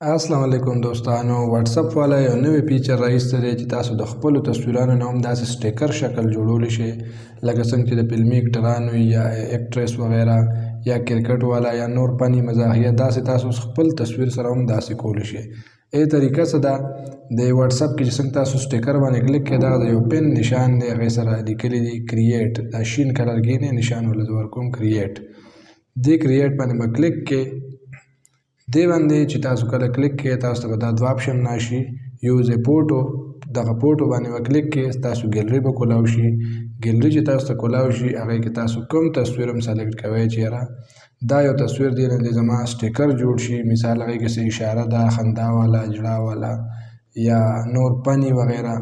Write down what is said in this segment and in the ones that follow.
السلام علیکم دوستانو. واتساپ والا یو نوی فیچر راایستی دی چې تاسو د خپلو تصویرانو نه هم داسې سټیکر شکل جوړولی شئ، لکه څنګه چې د فلمي اکټرانو یا اکټریس وغیره یا کرکټ والا یا نور فني مزاحیه داسې تاسو خپل تصویر سره هم داسې کولی شئ. طریقه څه ده؟ د واتساپ کې چې څنګه تاسو سټیکر باندې کلیک کړئ، دغه د یو پن نشان دی، هغې سره لیکلي دي کرییټ، دا شین کلر کې دی نشان ورله ورکوم کرییټ. دې کرییټ باندې به کلیک کړئ. دې باندې چې تاسو کله کلیک کړئ تاسو ته به دا دوه آپشن راشي، یوز ا فوټو، دغه فوټو باندې به کلیک کړئ، تاسو ګیلري به کولاو شي. ګیلري چې تاسو ته کولاو شي هغې کې تاسو کوم تصویر هم سلیکټ کوئ چې یاره دا یو تصویر دی نه دی زما سټیکر جوړ شي، مثال هغې کې څه اشاره ده، خندا والا، ژړا والا یا نور فني وغیره.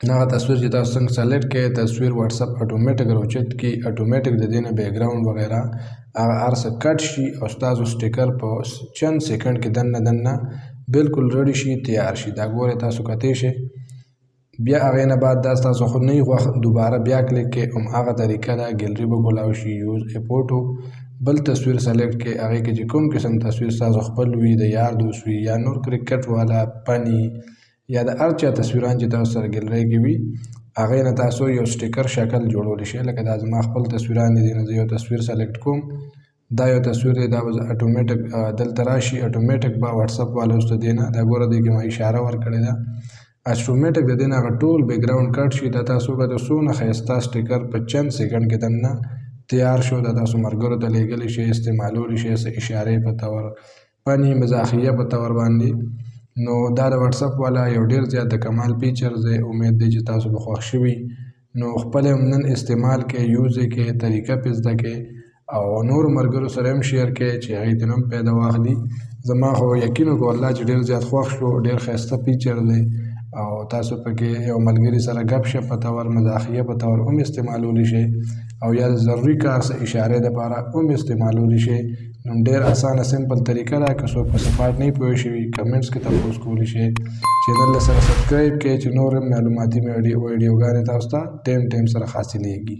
دغه تصویر چې تاسو څنګه سلیکټ کړئ تصویر واتساپ اټومیټک راوچت کړي، اټومیټک د دې نه بیکګراونډ وغیره هغه هر څه کټ شي او ستاسو سټیکر په چند سیکنډ کې دننه بالکل ریډي شي، تیار شي. دا ګورئ تاسو کتی شئ. بیا هغې نه بعد دا ستاسو خو نه وي خوښ دوباره بیا کلیک کړئ، هماغه طریقه ده، ګیلري به کولاو شي، یوز ا فوټو، بل تصویر سلیکټ کړئ، هغې کې چې کوم قسم تصویر ستاسو خپل وي، د یار دوست وي یا نور کرکټ والا، فني یا د هر چا تصویران چې تاسو سره ګیلرۍ کې وي هغې نه تاسو یو سټیکر شکل جوړولی شئ. لکه دا زما خپل تصویران دي، نه زه یو تصویر سلیکټ کوم، دا یو تصویر دی، دا به اټومیټک دلته راشي، اټومیټک به واتساپ والا اوس د دې نه دا ګوره دې کې ما اشاره ورکړې ده، اټومیټک د دې نه هغه ټول بیکګراونډ کټ شي. دا تاسو به د څونه ښایسته سټیکر په چند سیکنډ کې دننه تیار شو. دا تاسو ملګرو ته لیږلی شئ، استعمالولی شئ، څه اشارې په طور، فني مزاحیه په طور باندې. نو دا د واتساپ والا یو ډېر زیات د کمال فیچر دی. امید دی چې تاسو به خوښ شوي. نو خپل هم نن استعمال کړئ، یوز یې کړئ، طریقه پرې زده کړئ او نور ملګرو سره هم شیر کړئ چې هغوی ترې هم پیدا واخلي. زما خو یقین وکړو والله چې ډېر زیات خوښ شو، ډېر ښایسته فیچر دی او تاسو پکې یو ملګري سره ګپ شپ په طور، مزاحیه په طور هم استعمالولی شئ او یا د ضروري کار څه اشارې دپاره هم استعمالولی شئ. نو ډېر اسانه سمپل طریقه ده. که څوک په صفات نه پوه شوي کمنټس کې تپوس کولی شئ. چینل سره سبسکرایب کړئ چې نور هم معلوماتي ویډیوګانې تاسو ته ټایم سره حاصلیږي.